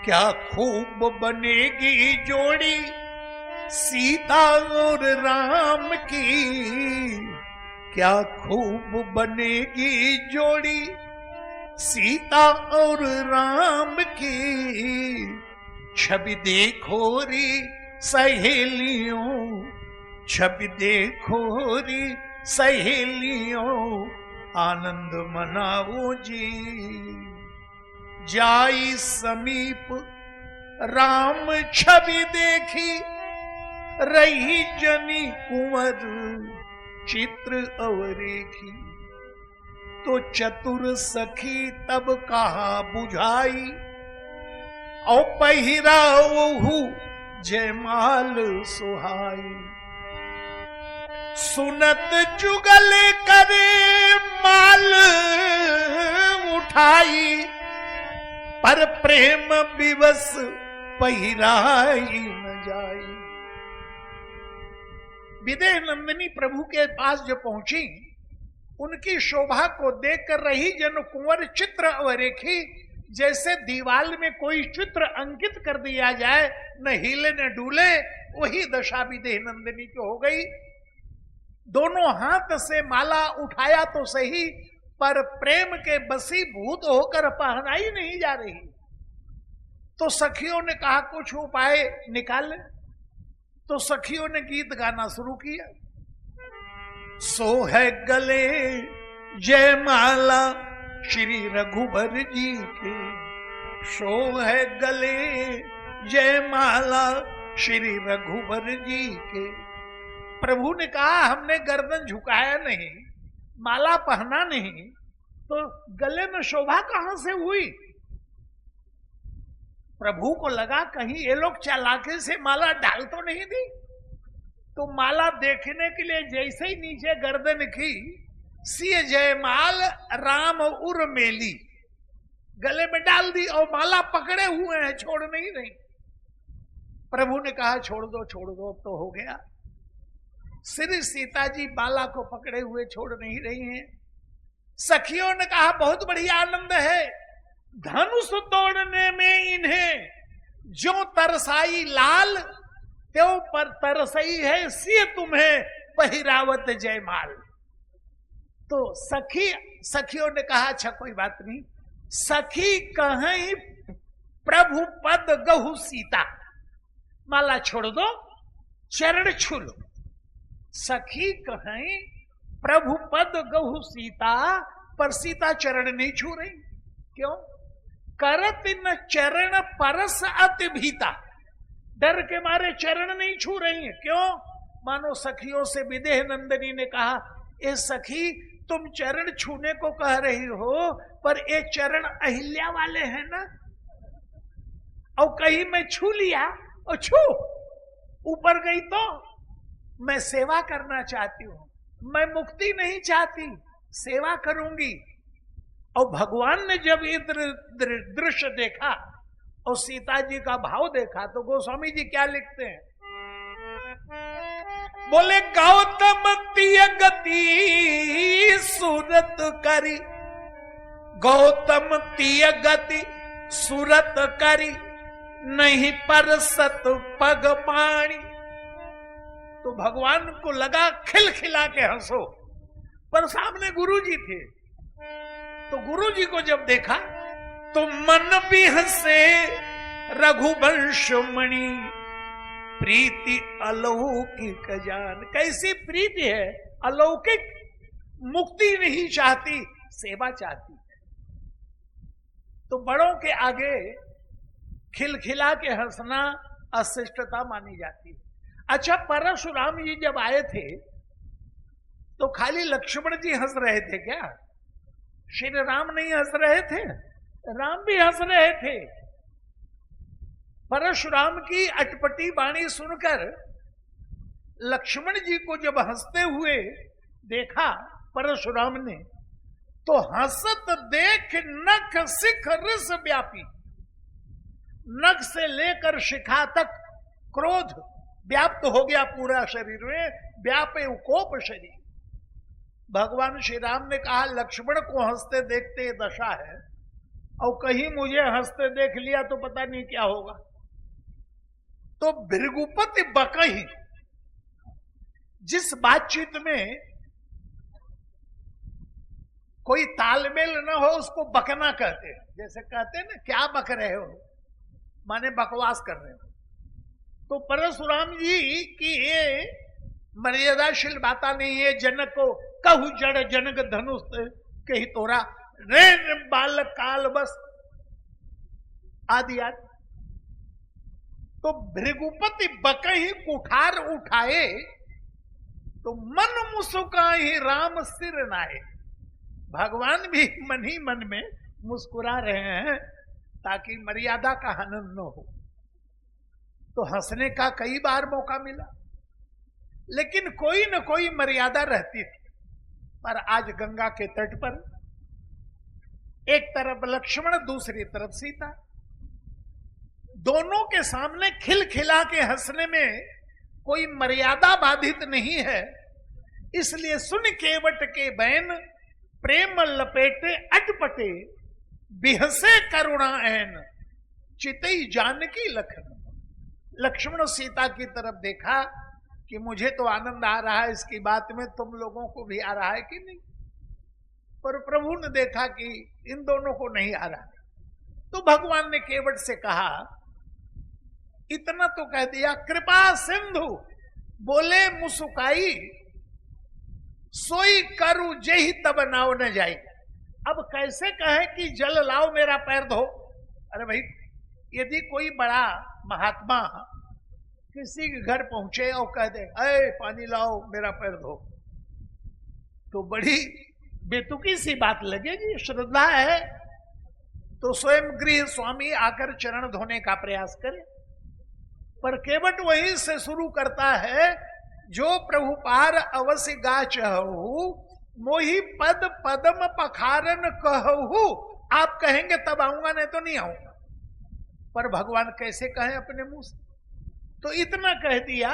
क्या खूब बनेगी जोड़ी सीता और राम की, क्या खूब बनेगी जोड़ी सीता और राम की। छवि देखो री सहेलियों, छवि देखो री सहेलियों, आनंद मनाओ जी। जाई समीप राम छवि देखी, रही जनी कुंवर चित्र अवरेखी। तो चतुर सखी तब कहा बुझाई, और पहिरा ओहू जयमाल सुहाई। सुनत जुगल करे माल उठाई, पर प्रेम विवश पहिराई न जाई। विदेह नंदिनी प्रभु के पास जो पहुंची, उनकी शोभा को देखकर रही जन कुंवर चित्र अवरेखी। जैसे दीवाल में कोई चित्र अंकित कर दिया जाए, न हिले न डूले, वही दशा विदेह नंदिनी की हो गई। दोनों हाथ से माला उठाया तो सही, पर प्रेम के बसीभूत होकर पहनाई नहीं जा रही। तो सखियों ने कहा कुछ उपाय निकाल। तो सखियों ने गीत गाना शुरू किया। सो है गले जयमाला श्री रघुबर जी के, सो है गले जयमाला श्री रघुबर जी के। प्रभु ने कहा हमने गर्दन झुकाया नहीं, माला पहना नहीं, तो गले में शोभा कहां से हुई। प्रभु को लगा कहीं ये लोग चालाकी से माला डाल तो नहीं दी। तो माला देखने के लिए जैसे ही नीचे गर्दन की, सिय जयमाल राम उर मेली, गले में डाल दी और माला पकड़े हुए हैं, छोड़ नहीं रही। प्रभु ने कहा छोड़ दो अब तो हो गया। श्री सीता जी माला को पकड़े हुए छोड़ नहीं रही हैं। सखियों ने कहा बहुत बढ़िया आनंद है, धनुष तोड़ने में इन्हें जो तरसाई लाल, त्यों पर तरसई है सिय तुम्हें पहिरावत जयमाल। तो सखियों ने कहा अच्छा कोई बात नहीं, सखी कहीं प्रभु पद गहु सीता, माला छोड़ दो चरण छू लो। सखी कहीं प्रभु पद गहु सीता, पर सीता चरण नहीं छू रही। क्यों? करत न चरण परस अति भीता, डर के मारे चरण नहीं छू रही है। क्यों? मानो सखियों से विदेह नंदिनी ने कहा ए सखी तुम चरण छूने को कह रही हो, पर ये चरण अहिल्या वाले हैं ना, और कहीं मैं छू लिया और छू ऊपर गई तो मैं सेवा करना चाहती हूं, मैं मुक्ति नहीं चाहती, सेवा करूंगी। और भगवान ने जब ये दृश्य देखा और सीता जी का भाव देखा, तो गोस्वामी जी क्या लिखते हैं, बोले गौतम तिय गति सूरत करी, गौतम तिय गति सुरत करी, नहीं परसत पग पाणी। तो भगवान को लगा खिलखिला के हंसो, पर सामने गुरुजी थे। तो गुरुजी को जब देखा तो मन भी हंसे रघुवंश मणि, प्रीति अलौकिक जान। कैसी प्रीति है, अलौकिक, मुक्ति नहीं चाहती, सेवा चाहती है। तो बड़ों के आगे खिलखिला के हंसना अशिष्टता मानी जाती है। अच्छा, परशुराम जी जब आए थे तो खाली लक्ष्मण जी हंस रहे थे क्या? श्री राम नहीं हंस रहे थे? राम भी हंस रहे थे। परशुराम की अटपटी वाणी सुनकर लक्ष्मण जी को जब हंसते हुए देखा परशुराम ने, तो हंसत देख नख सिख रस व्यापी। नख से लेकर शिखा तक क्रोध व्याप्त हो गया पूरा शरीर में, व्यापे उकोप शरीर। भगवान श्री राम ने कहा लक्ष्मण को हंसते देखते दशा है, और कहीं मुझे हंसते देख लिया तो पता नहीं क्या होगा। तो भृगुपति बकही, जिस बातचीत में कोई तालमेल न हो उसको बकना कहते हैं। जैसे कहते हैं ना, क्या बक रहे हो, माने बकवास कर रहे हो। तो परशुराम जी की ये मर्यादाशील बात नहीं है। जनक को कहु जड़ जनक धनुष के ही तोरा, रे बाल काल बस आदि आदि। तो भृगुपति बकही कुठार उठाए, तो मन मुस्का ही राम सिर नाए। भगवान भी मन ही मन में मुस्कुरा रहे हैं ताकि मर्यादा का हनन न हो। तो हंसने का कई बार मौका मिला, लेकिन कोई न कोई मर्यादा रहती थी। पर आज गंगा के तट पर एक तरफ लक्ष्मण, दूसरी तरफ सीता, दोनों के सामने खिलखिला के हंसने में कोई मर्यादा बाधित नहीं है। इसलिए सुन केवट के बैन, प्रेम लपेटे अटपटे, बिहसे करुणा ऐन, चितई जानकी लखन। लक्ष्मण सीता की तरफ देखा कि मुझे तो आनंद आ रहा है इसकी बात में, तुम लोगों को भी आ रहा है कि नहीं? पर प्रभु ने देखा कि इन दोनों को नहीं आ रहा, तो भगवान ने केवट से कहा, इतना तो कह दिया, कृपा सिंधु बोले मुसुकाई, सोई करू जही तब नाव न जाई। अब कैसे कहे कि जल लाओ मेरा पैर धो? अरे भाई, यदि कोई बड़ा महात्मा किसी के घर पहुंचे और कह दे अरे पानी लाओ मेरा पैर धो, तो बड़ी बेतुकी सी बात लगेगी। श्रद्धा है तो स्वयं गृह स्वामी आकर चरण धोने का प्रयास करे। पर केवट वहीं से शुरू करता है, जो प्रभु पार अवश्य गाचहु, मोहि पद पदम पखारन कहु। आप कहेंगे तब आऊंगा, नहीं तो नहीं आऊंगा। पर भगवान कैसे कहें अपने मुंह से? तो इतना कह दिया,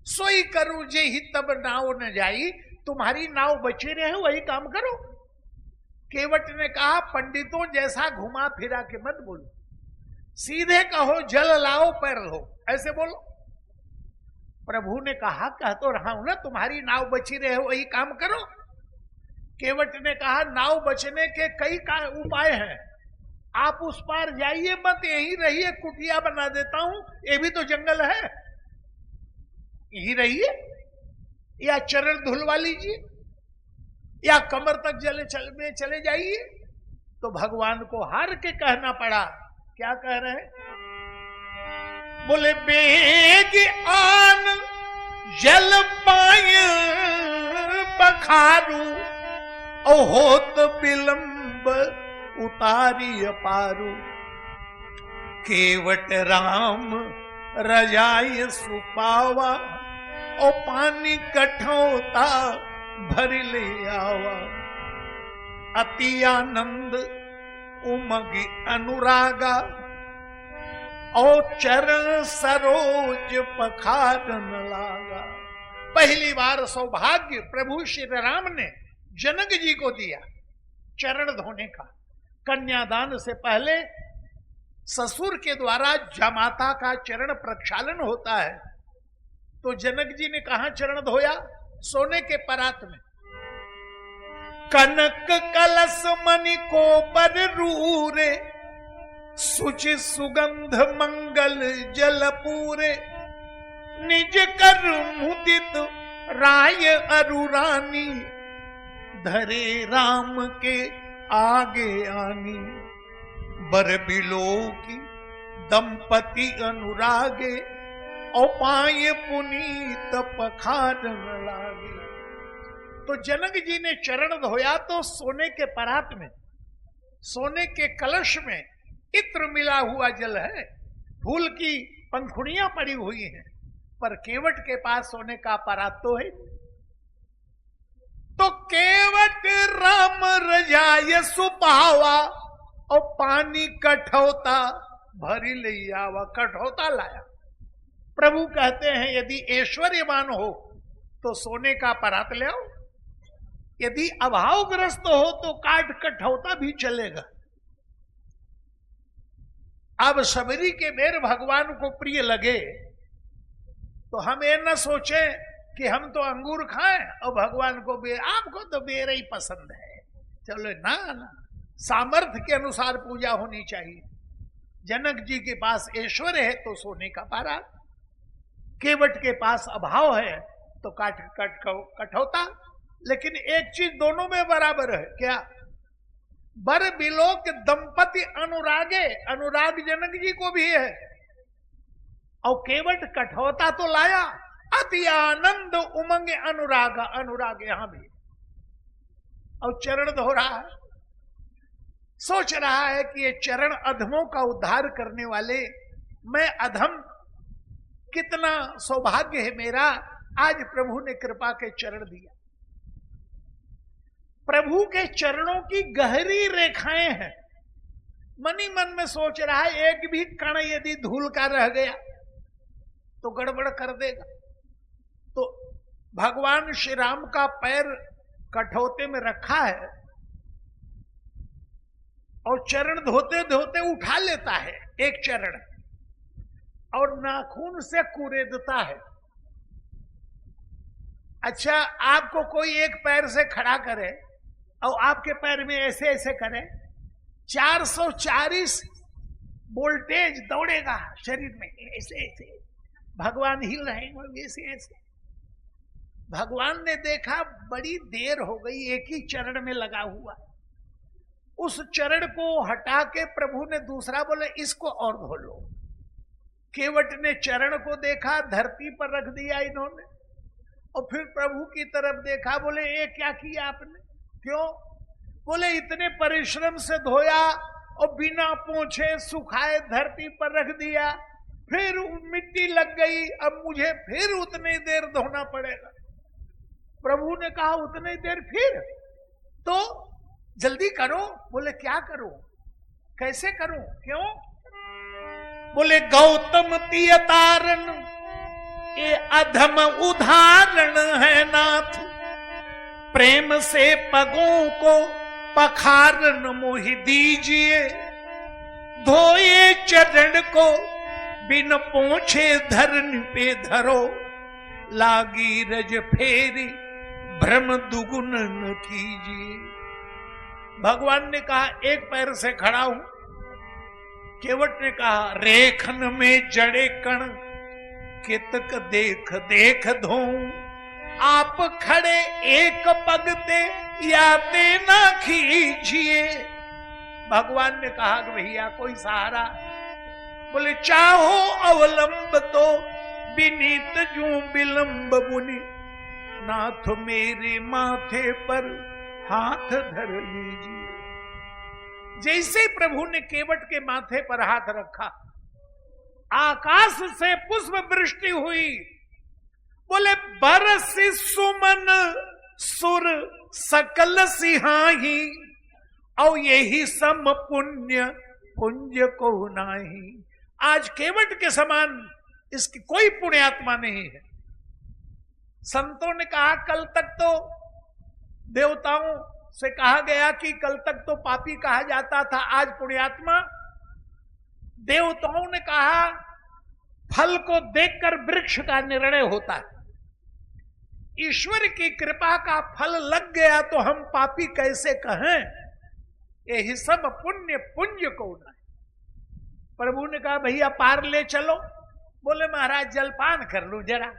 सोई करूं जे ही तब नाव न जाई। तुम्हारी नाव बची रहे वही काम करो। केवट ने कहा, पंडितों जैसा घुमा फिरा के मत बोलो, सीधे कहो जल लाओ पैर लो, ऐसे बोलो। प्रभु ने कहा, कह तो रहा हूं ना, तुम्हारी नाव बची रहे वही काम करो। केवट ने कहा, नाव बचने के कई उपाय हैं, आप उस पार जाइए मत, यहीं रहिए, कुटिया बना देता हूं, ये भी तो जंगल है, यहीं रहिए, या चरण धुलवा लीजिए, या कमर तक चले जाइए। तो भगवान को हार के कहना पड़ा। क्या कह रहे हैं? बोले बेग आन जल पाय पखारू, ओ होत विलंब उतारी पारू। केवट राम रजाई सुपावा, ओ पानी कठौता भर ले आवा। अति आनंद उमगी अनुरागा, और चरण सरोज पखारन लागा। पहली बार सौभाग्य प्रभु श्री राम ने जनक जी को दिया चरण धोने का। कन्यादान से पहले ससुर के द्वारा जमाता का चरण प्रक्षालन होता है। तो जनक जी ने कहा चरण धोया? सोने के परात में। कनक कलश मणि को पर रूरे, सुचि सुगंध मंगल जल पूरे, निज कर मुदित राय अरुरानी, धरे राम के आगे आनी, बर बिलो की दंपति अनुरागे, और पाए पुनीत पखारन लागे। तो जनक जी ने चरण धोया तो सोने के परात में, सोने के कलश में इत्र मिला हुआ जल है, फूल की पंखुड़ियां पड़ी हुई हैं, पर केवट के पास सोने का परात तो है। तो केवट राम रजाय सुपावा, और पानी कठौता भरी ले आवा। कठौता लाया। प्रभु कहते हैं यदि ऐश्वर्यवान हो तो सोने का परात ले आओ, यदि अभावग्रस्त हो तो काट कठौता भी चलेगा। अब सबरी के बेर भगवान को प्रिय लगे तो हम ये न सोचें कि हम तो अंगूर खाएं और भगवान को बेर, आपको तो बेर ही पसंद है, चलो ना ना, सामर्थ्य के अनुसार पूजा होनी चाहिए। जनक जी के पास ऐश्वर्य है तो सोने का परात, केवट के पास अभाव है तो कठौता। लेकिन एक चीज दोनों में बराबर है, क्या? बर बिलोक दंपति अनुरागे, अनुराग जनक जी को भी है, और केवट कठौता तो लाया। अति आनंद उमंग अनुराग, अनुराग यहां भी, और चरण धो रहा है, सोच रहा है कि ये चरण अधमों का उद्धार करने वाले, मैं अधम, कितना सौभाग्य है मेरा, आज प्रभु ने कृपा के चरण दिया। प्रभु के चरणों की गहरी रेखाएं हैं। मनी मन में सोच रहा है एक भी कण यदि धूल का रह गया तो गड़बड़ कर देगा। तो भगवान श्री राम का पैर कठौते में रखा है और चरण धोते धोते उठा लेता है एक चरण, और नाखून से कुरेदता है। अच्छा, आपको कोई एक पैर से खड़ा करे और आपके पैर में ऐसे ऐसे करे, 440 वोल्टेज दौड़ेगा शरीर में, ऐसे ऐसे भगवान हिल रहे हैं, ऐसे ऐसे। भगवान ने देखा बड़ी देर हो गई, एक ही चरण में लगा हुआ, उस चरण को हटा के प्रभु ने दूसरा बोले इसको और धो लो। केवट ने चरण को देखा, धरती पर रख दिया इन्होंने, और फिर प्रभु की तरफ देखा, बोले ये क्या किया आपने? क्यों? बोले इतने परिश्रम से धोया और बिना पोंछे सुखाए धरती पर रख दिया, फिर मिट्टी लग गई, अब मुझे फिर उतनी देर धोना पड़ेगा। प्रभु ने कहा उतनी देर फिर? तो जल्दी करो। बोले क्या करूं, कैसे करूं, क्यों? बोले गौतम तियतारण ये अधम उदाहरण है नाथ, प्रेम से पगों को पखारन मोहि दीजिए, धोए चरण को बिन पोंछे धरन पे धरो, लागी रज फेरी भ्रम दुगुन न कीजिए। भगवान ने कहा एक पैर से खड़ा हूं। केवट ने कहा रेखन में जड़े कण कितक देख देख धोऊं, आप खड़े एक पग ते याते ना खींचिए। भगवान ने कहा कि भैया कोई सहारा? बोले चाहो अवलंब तो विनीत जू विलंब मुनि, नाथ मेरे माथे पर हाथ धर लीजिए। जैसे प्रभु ने केवट के माथे पर हाथ रखा, आकाश से पुष्प वृष्टि हुई। बोले बरसी सुमन सुर सकल सिहाही, और यही सम पुण्य पुंज को नाही। आज केवट के समान इसकी कोई पुण्यात्मा नहीं है। संतों ने कहा कल तक तो देवताओं से कहा गया कि कल तक तो पापी कहा जाता था, आज पुण्यात्मा। देवताओं ने कहा फल को देखकर वृक्ष का निर्णय होता है। ईश्वर की कृपा का फल लग गया तो हम पापी कैसे कहें? यही सब पुण्य पुंज को न। प्रभु ने कहा भैया पार ले चलो। बोले महाराज जलपान कर लूं जरा।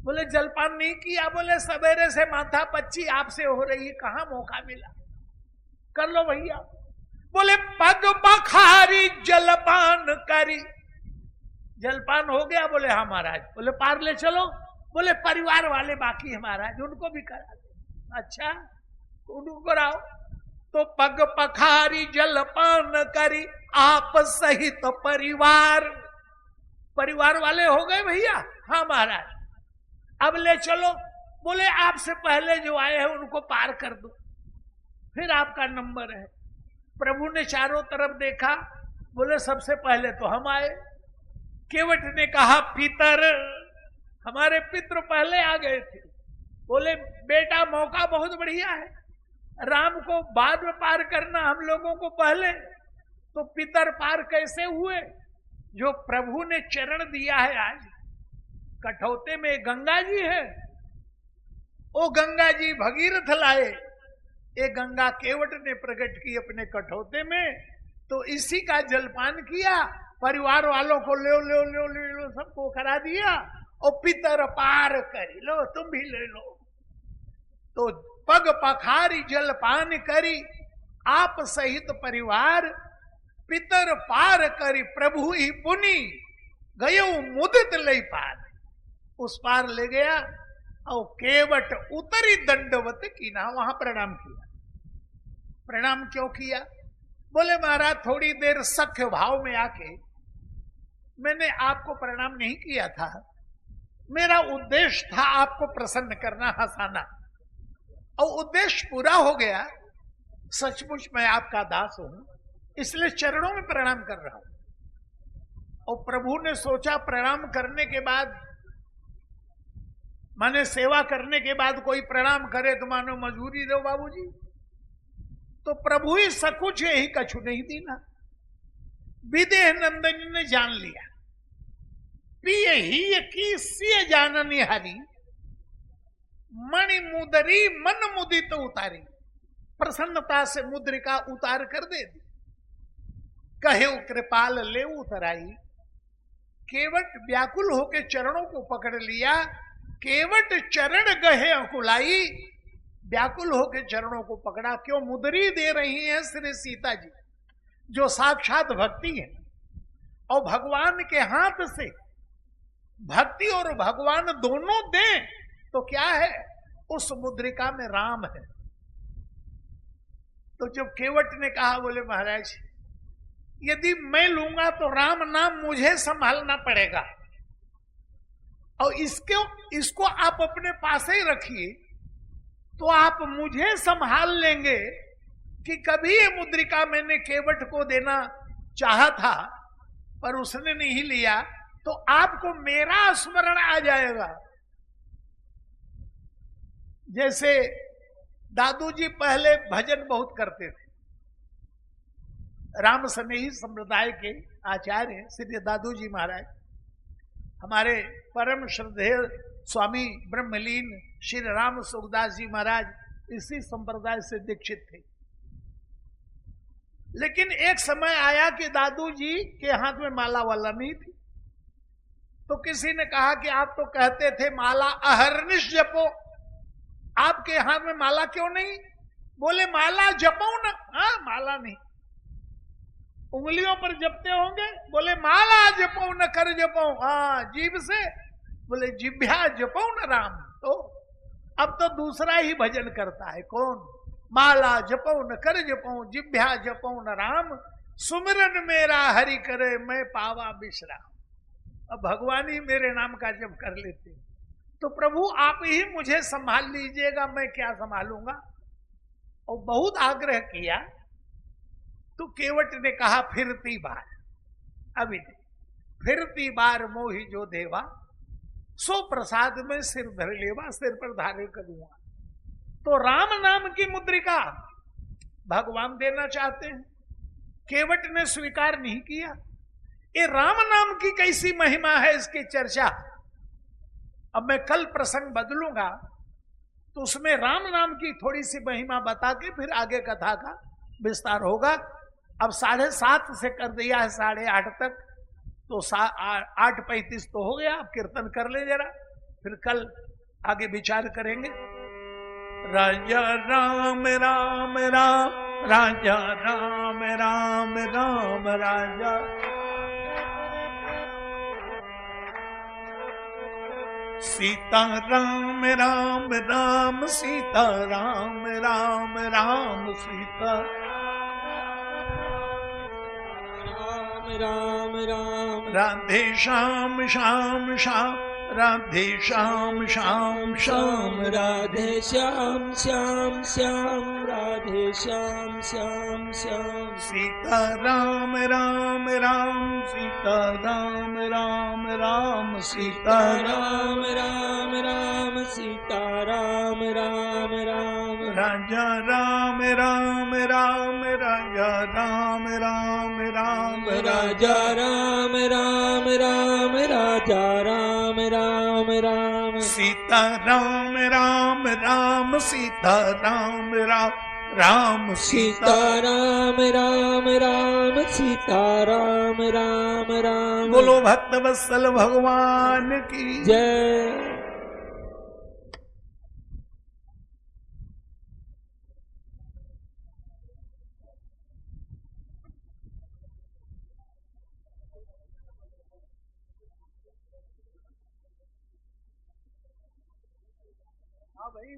बोले जलपान नहीं किया? बोले सवेरे से माथा पच्ची आपसे हो रही है, कहां मौका मिला, कर लो भैया। बोले पग पखारी जलपान करी। जलपान हो गया? बोले हाँ महाराज। बोले पार ले चलो। बोले परिवार वाले बाकी है महाराज, उनको भी करा दे। अच्छा उनको कराओ। तो पग पखारी जलपान करी आप सहित परिवार। परिवार वाले हो गए भैया? हाँ महाराज। अब ले चलो। बोले आपसे पहले जो आए हैं उनको पार कर दो, फिर आपका नंबर है। प्रभु ने चारों तरफ देखा। बोले सबसे पहले तो हम आए। केवट ने कहा पितर, हमारे पितृ पहले आ गए थे। बोले बेटा मौका बहुत बढ़िया है, राम को बाद में पार करना, हम लोगों को पहले। तो पितर पार कैसे हुए? जो प्रभु ने चरण दिया है आज। कठौते में गंगा जी है, वो गंगा जी भगीरथ लाए, ये गंगा केवट ने प्रकट की अपने कठौते में। तो इसी का जलपान किया, परिवार वालों को लो लो लो लो लो सबको करा दिया, और पितर पार करी लो, तुम भी ले लो। तो पग पखारी जलपान करी आप सहित परिवार, पितर पार करी प्रभु ही पुनि गयो मुदित ले पार। उस पार ले गया और केवट उतरी दंडवत की ना, वहां प्रणाम किया। प्रणाम क्यों किया? बोले महाराज थोड़ी देर सख्य भाव में आके मैंने आपको प्रणाम नहीं किया था, मेरा उद्देश्य था आपको प्रसन्न करना, हंसाना, और उद्देश्य पूरा हो गया। सचमुच मैं आपका दास हूं, इसलिए चरणों में प्रणाम कर रहा हूं। और प्रभु ने सोचा प्रणाम करने के बाद, माने सेवा करने के बाद कोई प्रणाम करे तो मानो मजूरी दो बाबूजी। तो प्रभु ही सकुच यही कछु नहीं दीना। विदेह नंदन ने जान लिया, पिय ही की सिय जाननी हरी, मणि मुदरी मन मुदित उतारी। प्रसन्नता से मुद्रिका उतार कर दे दी। कहे कृपाल ले उतराई। केवट व्याकुल होके चरणों को पकड़ लिया। केवट चरण गहे अंकुलाई, व्याकुल होके चरणों को पकड़ा। क्यों? मुदरी दे रही हैं श्री सीता जी, जो साक्षात भक्ति है। और भगवान के हाथ से भक्ति और भगवान दोनों दें तो क्या है? उस मुद्रिका में राम है। तो जब केवट ने कहा, बोले महाराज यदि मैं लूंगा तो राम नाम मुझे संभालना पड़ेगा, और इसको आप अपने पास ही रखिए, तो आप मुझे संभाल लेंगे कि कभी ये मुद्रिका मैंने केवट को देना चाहा था पर उसने नहीं लिया, तो आपको मेरा स्मरण आ जाएगा। जैसे दादू जी पहले भजन बहुत करते थे। राम स्नेही संप्रदाय के आचार्य श्री दादू जी महाराज, हमारे परम श्रद्धेय स्वामी ब्रह्मलीन श्री राम सुखदास जी महाराज इसी संप्रदाय से दीक्षित थे। लेकिन एक समय आया कि दादू जी के हाथ में माला वाला नहीं थी। तो किसी ने कहा कि आप तो कहते थे माला अहर्निश जपो, आपके हाथ में माला क्यों नहीं? बोले माला जपो ना। हाँ माला नहीं, उंगलियों पर जपते होंगे। बोले माला जपो न कर जपो, हाँ जीभ से। बोले जिभ्या जपो न राम। तो अब तो दूसरा ही भजन करता है। कौन? माला जपो न कर जपो, जिभ्या जपो न राम, सुमिरन मेरा हरि करे मैं पावा विश्राम। अब भगवान ही मेरे नाम का जप कर लेते। तो प्रभु आप ही मुझे संभाल लीजिएगा, मैं क्या संभालूंगा। और बहुत आग्रह किया तो केवट ने कहा फिरती बार, अभी फिरती बार मोहि जो देवा, सो प्रसाद में सिर धर लेवा, सिर पर धारे करूंगा। तो राम नाम की मुद्रिका भगवान देना चाहते हैं, केवट ने स्वीकार नहीं किया। ये राम नाम की कैसी महिमा है, इसकी चर्चा अब मैं कल प्रसंग बदलूंगा, तो उसमें राम नाम की थोड़ी सी महिमा बता के फिर आगे कथा का विस्तार होगा। अब 7:30 से कर दिया है 8:30 तक, तो 8:35 तो हो गया। अब कीर्तन कर ले जरा, फिर कल आगे विचार करेंगे। राजा राम राम राम, राजा राम राम राम, राजा सीता राम राम राम, सीता राम राम राम, सीता राम राम, राधे श्याम श्याम श्याम, राधे श्याम श्याम श्याम, राधे श्याम श्याम श्याम, राधे श्याम श्याम श्याम, सीता राम राम राम, सीता राम राम राम, सीता राम राम राम, सीता राम राम राम, राजा राम राम राम, राजा राम राम राम, राजा राम राम राम, राजा राम राम राम, सीता राम राम राम, सीता राम राम राम, सीता राम राम राम, सीता राम राम राम। बोलो भक्त वत्सल भगवान की जय। हाँ भाई,